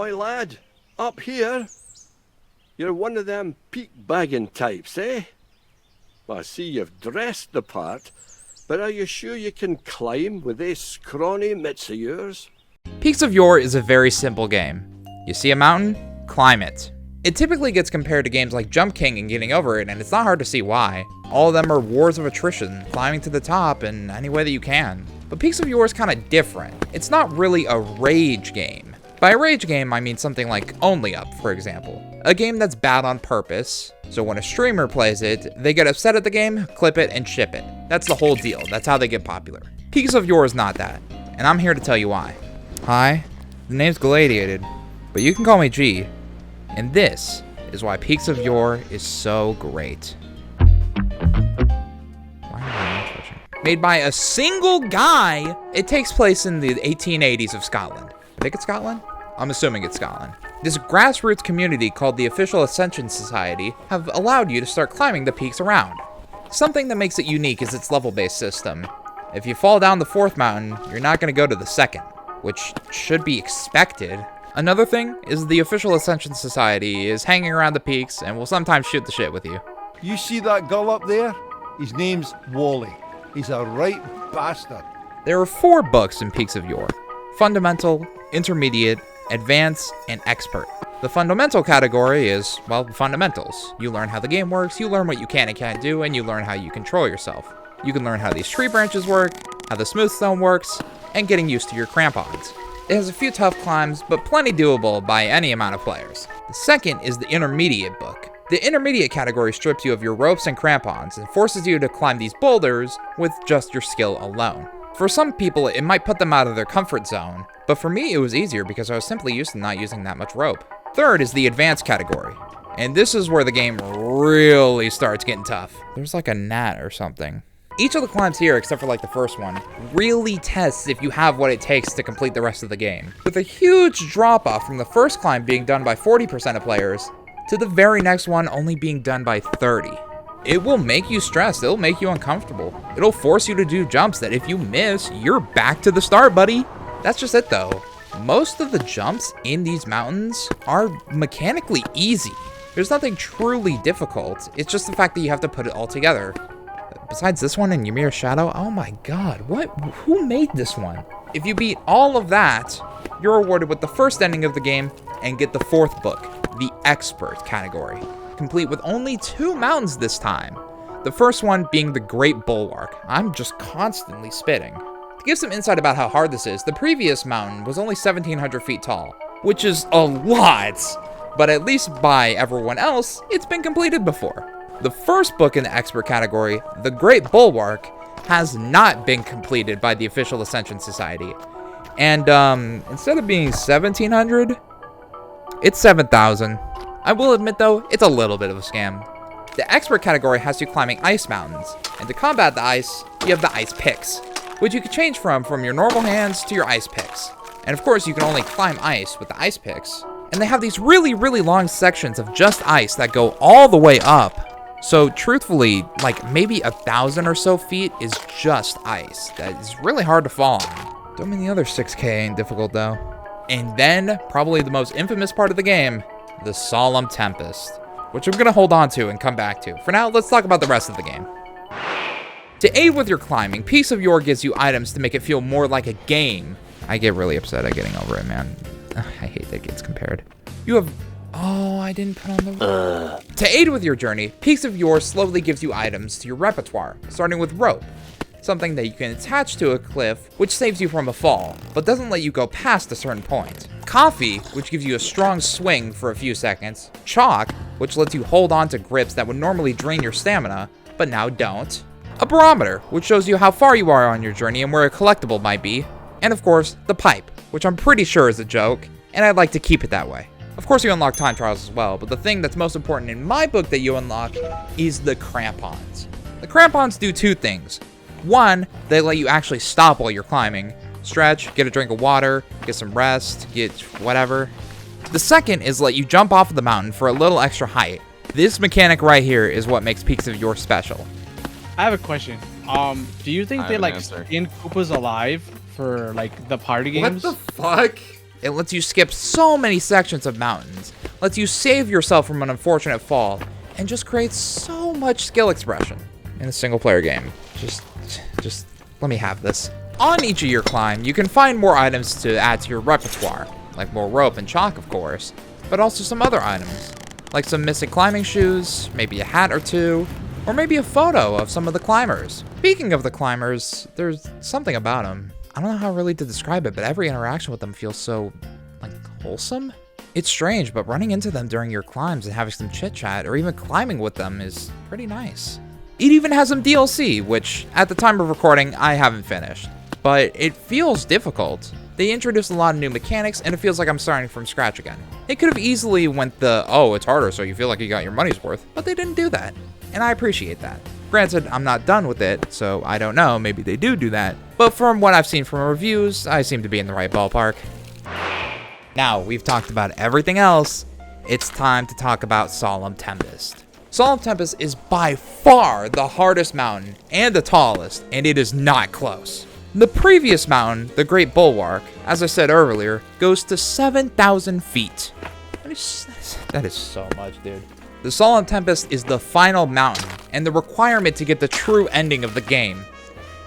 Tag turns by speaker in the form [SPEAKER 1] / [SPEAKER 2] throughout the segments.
[SPEAKER 1] Oi, lad, up here. You're one of them peak-bagging types, eh? Well, I see you've dressed the part, but are you sure you can climb with these scrawny mitts of yours?
[SPEAKER 2] Peaks of Yore is a very simple game. You see a mountain? Climb it. It typically gets compared to games like Jump King and Getting Over It, and it's not hard to see why. All of them are wars of attrition, climbing to the top in any way that you can. But Peaks of Yore is kind of different. It's not really a rage game. By a rage game, I mean something like Only Up, for example. A game that's bad on purpose, so when a streamer plays it, they get upset at the game, clip it, and ship it. That's the whole deal. That's how they get popular. Peaks of Yore is not that, and I'm here to tell you why. Hi, the name's Gladiated, but you can call me G. And this is why Peaks of Yore is so great. Made by a single guy, it takes place in the 1880s of Scotland. I think it's Scotland? I'm assuming it's Scotland. This grassroots community called the Official Ascension Society have allowed you to start climbing the peaks around. Something that makes it unique is its level-based system. If you fall down the 4th mountain, you're not going to go to the 2nd, which should be expected. Another thing is the Official Ascension Society is hanging around the peaks and will sometimes shoot the shit with you.
[SPEAKER 3] You see that gull up there? His name's Wally. He's a right bastard.
[SPEAKER 2] There are 4 books in Peaks of Yore: Fundamental, Intermediate, Advanced, and Expert. The Fundamental category is, well, the fundamentals. You learn how the game works, you learn what you can and can't do, and you learn how you control yourself. You can learn how these tree branches work, how the smooth stone works, and getting used to your crampons. It has a few tough climbs, but plenty doable by any amount of players. The second is the Intermediate book. The Intermediate category strips you of your ropes and crampons and forces you to climb these boulders with just your skill alone. For some people, it might put them out of their comfort zone, but for me it was easier because I was simply used to not using that much rope. Third is the Advanced category, and this is where the game really starts getting tough. There's like a gnat or something. Each of the climbs here, except for like the first one, really tests if you have what it takes to complete the rest of the game. With a huge drop off from the first climb being done by 40% of players, to the very next one only being done by 30. It will make you stressed, it'll make you uncomfortable. It'll force you to do jumps that if you miss, you're back to the start, buddy. That's just it though. Most of the jumps in these mountains are mechanically easy. There's nothing truly difficult, it's just the fact that you have to put it all together. Besides this one and Ymir's Shadow, oh my god, who made this one? If you beat all of that, you're rewarded with the first ending of the game and get the 4th book, the Expert category, complete with only 2 mountains this time. The first one being the Great Bulwark. I'm just constantly spitting. To give some insight about how hard this is, the previous mountain was only 1,700 feet tall, which is a lot, but at least by everyone else, it's been completed before. The first book in the Expert category, The Great Bulwark, has not been completed by the Official Ascension Society. And instead of being 1,700, it's 7,000. I will admit though, it's a little bit of a scam. The Expert category has you climbing ice mountains, and to combat the ice, you have the ice picks, which you can change from your normal hands to your ice picks. And of course, you can only climb ice with the ice picks. And they have these really, really long sections of just ice that go all the way up. So truthfully, like maybe 1,000 or so feet is just ice. That is really hard to fall on. Don't mean the other 6K ain't difficult though. And then, probably the most infamous part of the game, the Solemn Tempest, which I'm gonna hold on to and come back to. For now, let's talk about the rest of the game. To aid with your climbing, Peaks of Yore gives you items to make it feel more like a game. I get really upset at Getting Over It, man. I hate that it gets compared. You have... Oh, I didn't put on the... To aid with your journey, Peaks of Yore slowly gives you items to your repertoire, starting with rope, something that you can attach to a cliff, which saves you from a fall, but doesn't let you go past a certain point. Coffee, which gives you a strong swing for a few seconds. Chalk, which lets you hold on to grips that would normally drain your stamina, but now don't. A barometer, which shows you how far you are on your journey and where a collectible might be. And of course, the pipe, which I'm pretty sure is a joke, and I'd like to keep it that way. Of course, you unlock time trials as well, but the thing that's most important in my book that you unlock is the crampons. The crampons do 2 things. One, they let you actually stop while you're climbing. Stretch, get a drink of water, get some rest, get whatever. The second is let you jump off of the mountain for a little extra height. This mechanic right here is what makes Peaks of Yore special.
[SPEAKER 4] I have a question. Do you think they like skin Koopas alive for like the party games?
[SPEAKER 5] What the fuck?
[SPEAKER 2] It lets you skip so many sections of mountains, lets you save yourself from an unfortunate fall, and just creates so much skill expression in a single player game. Just let me have this. On each of your climb, you can find more items to add to your repertoire, like more rope and chalk, of course, but also some other items, like some missing climbing shoes, maybe a hat or two, or maybe a photo of some of the climbers. Speaking of the climbers, there's something about them. I don't know how really to describe it, but every interaction with them feels so, like, wholesome? It's strange, but running into them during your climbs and having some chit-chat, or even climbing with them is pretty nice. It even has some DLC, which, at the time of recording, I haven't finished. But it feels difficult. They introduced a lot of new mechanics, and it feels like I'm starting from scratch again. It could have easily went the, oh, it's harder, so you feel like you got your money's worth, but they didn't do that, and I appreciate that. Granted, I'm not done with it, so I don't know, maybe they do that, but from what I've seen from reviews, I seem to be in the right ballpark. Now, we've talked about everything else, it's time to talk about Solemn Tempest. Solemn Tempest is by far the hardest mountain and the tallest, and it is not close. The previous mountain, the Great Bulwark, as I said earlier, goes to 7,000 feet. That is so much, dude. The Solemn Tempest is the final mountain, and the requirement to get the true ending of the game.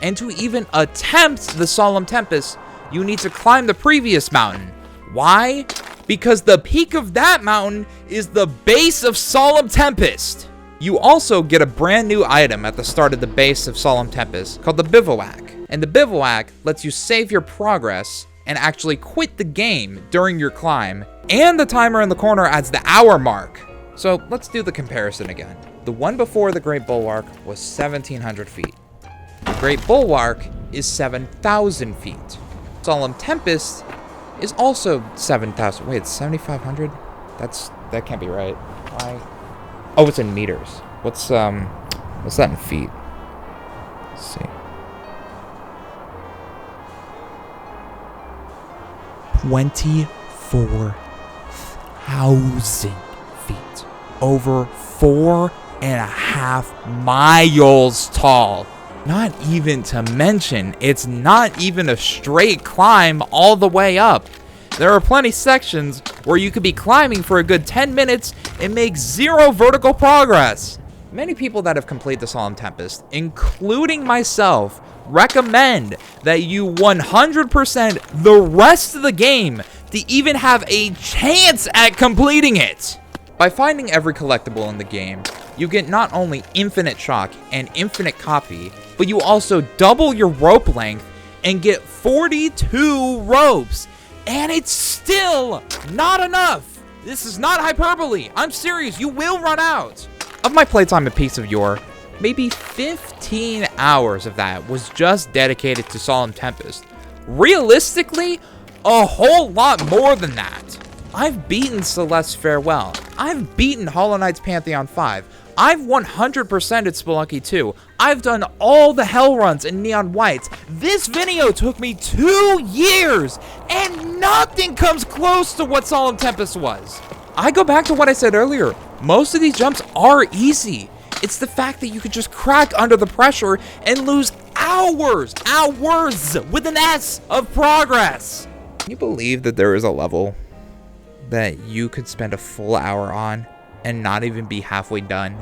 [SPEAKER 2] And to even attempt the Solemn Tempest, you need to climb the previous mountain. Why? Because the peak of that mountain is the base of Solemn Tempest. You also get a brand new item at the start of the base of Solemn Tempest called the Bivouac. And the Bivouac lets you save your progress and actually quit the game during your climb. And the timer in the corner adds the hour mark. So let's do the comparison again. The one before the Great Bulwark was 1,700 feet. The Great Bulwark is 7,000 feet. Solemn Tempest is also 7,000. Wait, it's 7,500? That can't be right. Why? Oh, it's in meters. What's that in feet? Let's see. 24,000 feet. Over 4.5 miles tall. Not even to mention, it's not even a straight climb all the way up. There are plenty sections where you could be climbing for a good 10 minutes and make zero vertical progress. Many people that have completed the Solemn Tempest, including myself, recommend that you 100% the rest of the game to even have a chance at completing it. By finding every collectible in the game, you get not only infinite chalk and infinite copy, but you also double your rope length and get 42 ropes. And it's still not enough. This is not hyperbole. I'm serious. You will run out. Of my playtime at Peaks of Yore, maybe 15 hours of that was just dedicated to Solemn Tempest. Realistically, a whole lot more than that. I've beaten Celeste's Farewell. I've beaten Hollow Knight's Pantheon 5. I've 100%ed Spelunky 2. I've done all the Hell runs in Neon Whites. This video took me 2 years, and nothing comes close to what Solemn Tempest was. I go back to what I said earlier. Most of these jumps are easy. It's the fact that you could just crack under the pressure and lose hours with an S of progress. Can you believe that there is a level that you could spend a full hour on and not even be halfway done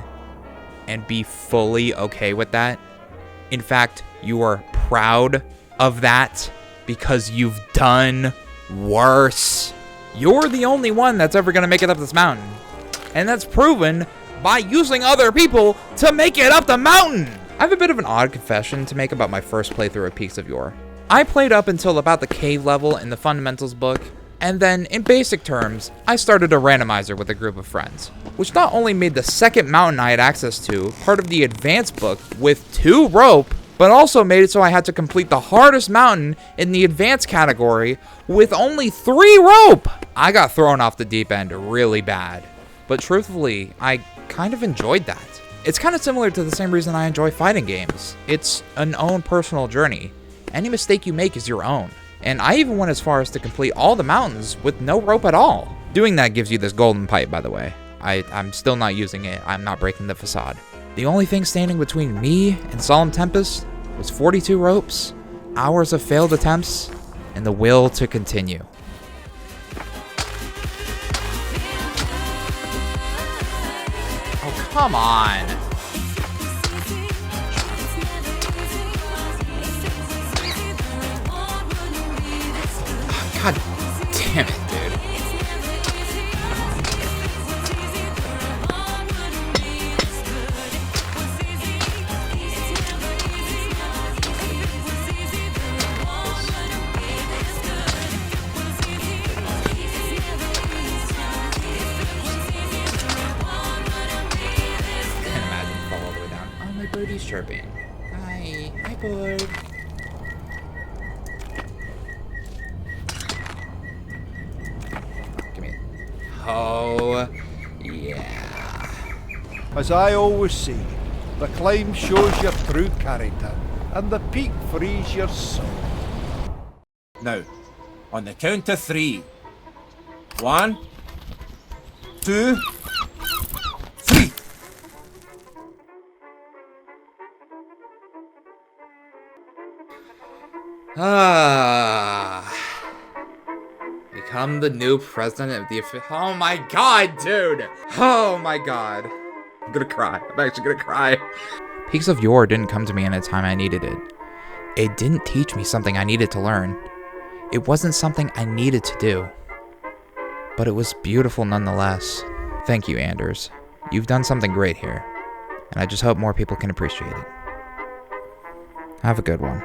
[SPEAKER 2] and be fully okay with that? In fact, you are proud of that because you've done worse. You're the only one that's ever gonna make it up this mountain. And that's proven by using other people to make it up the mountain. I have a bit of an odd confession to make about my first playthrough of Peaks of Yore. I played up until about the cave level in the Fundamentals book, and then, in basic terms, I started a randomizer with a group of friends, which not only made the second mountain I had access to part of the advanced book with 2 rope, but also made it so I had to complete the hardest mountain in the advanced category with only 3 rope. I got thrown off the deep end really bad, but truthfully, I kind of enjoyed that. It's kind of similar to the same reason I enjoy fighting games. It's an own personal journey. Any mistake you make is your own. And I even went as far as to complete all the mountains with no rope at all. Doing that gives you this golden pipe, by the way. I'm still not using it. I'm not breaking the facade. The only thing standing between me and Solemn Tempest was 42 ropes, hours of failed attempts, and the will to continue. come on. God damn it, dude. Can't imagine fall all the way down. Oh, my birdie's chirping. Hi. Hi, bird. Give me it. Oh, yeah.
[SPEAKER 3] As I always say, the climb shows your true character, and the peak frees your soul.
[SPEAKER 4] Now, on the count of 3. 1, 2, 3.
[SPEAKER 2] Become the new president of the oh my god, dude! Oh my god. I'm gonna cry. I'm actually gonna cry. Peaks of Yore didn't come to me in a time I needed it. It didn't teach me something I needed to learn. It wasn't something I needed to do. But it was beautiful nonetheless. Thank you, Anders. You've done something great here. And I just hope more people can appreciate it. Have a good one.